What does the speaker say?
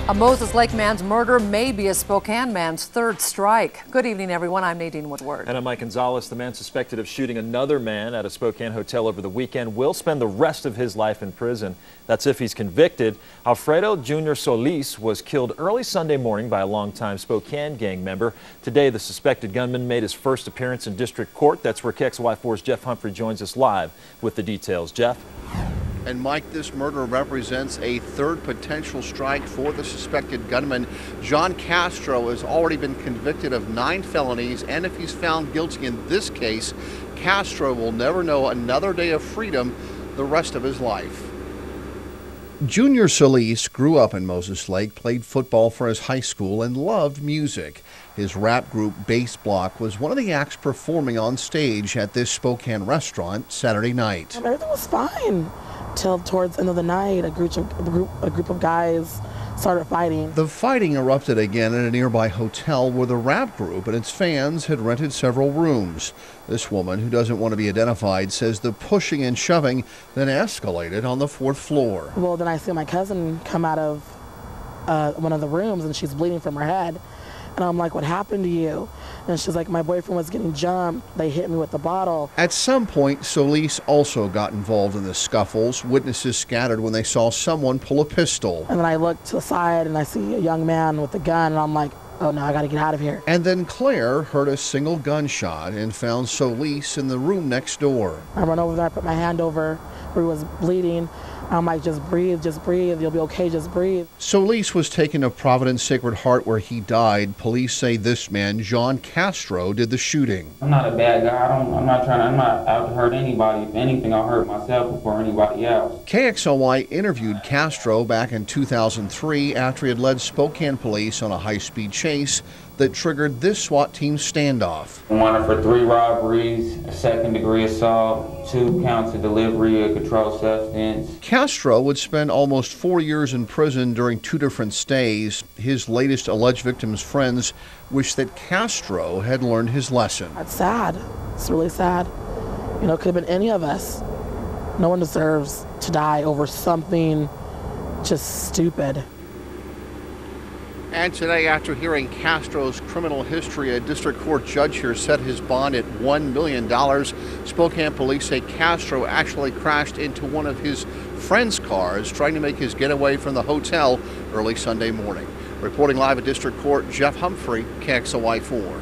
A Moses Lake man's murder may be a Spokane man's third strike. Good evening, everyone. I'm Nadine Woodward. And I'm Mike Gonzalez. The man suspected of shooting another man at a Spokane hotel over the weekend will spend the rest of his life in prison. That's if he's convicted. Alfredo Jr. Solis was killed early Sunday morning by a longtime Spokane gang member. Today, the suspected gunman made his first appearance in district court. That's where KXLY4's Jeff Humphrey joins us live with the details. Jeff? And Mike, this murder represents a third potential strike for the suspected gunman. John Castro has already been convicted of 9 felonies, and if he's found guilty in this case, Castro will never know another day of freedom the rest of his life. Junior Solis grew up in Moses Lake, played football for his high school, and loved music. His rap group Bass Block was one of the acts performing on stage at this Spokane restaurant Saturday night. Everything was fine till towards the end of the night. A group of guys started fighting. The fighting erupted again at a nearby hotel where the rap group and its fans had rented several rooms. This woman, who doesn't want to be identified, says the pushing and shoving then escalated on the 4th floor. Well, then I see my cousin come out of one of the rooms and she's bleeding from her head. And I'm like, what happened to you? And she's like, my boyfriend was getting jumped. They hit me with the bottle. At some point, Solis also got involved in the scuffles. Witnesses scattered when they saw someone pull a pistol. And then I look to the side and I see a young man with a gun, and I'm like, oh no, I gotta get out of here. And then Claire heard a single gunshot and found Solis in the room next door. I run over there, I put my hand over where he was bleeding. I'm like, just breathe, you'll be okay, just breathe. Solis was taken to Providence Sacred Heart where he died. Police say this man, John Castro, did the shooting. I'm not a bad guy. I'm not out to hurt anybody. If anything, I'll hurt myself before anybody else. KXLY interviewed Castro back in 2003 after he had led Spokane police on a high-speed chase that triggered this SWAT team standoff. Wanted for 3 robberies, a second-degree assault, 2 counts of delivery of controlled substance. Castro would spend almost 4 years in prison during 2 different stays. His latest alleged victim's friends wish that Castro had learned his lesson. It's sad. It's really sad. You know, it could have been any of us. No one deserves to die over something just stupid. And today, after hearing Castro's criminal history, a district court judge here set his bond at $1 million. Spokane police say Castro actually crashed into one of his friend's cars trying to make his getaway from the hotel early Sunday morning. Reporting live at District Court, Jeff Humphrey, KXLY4.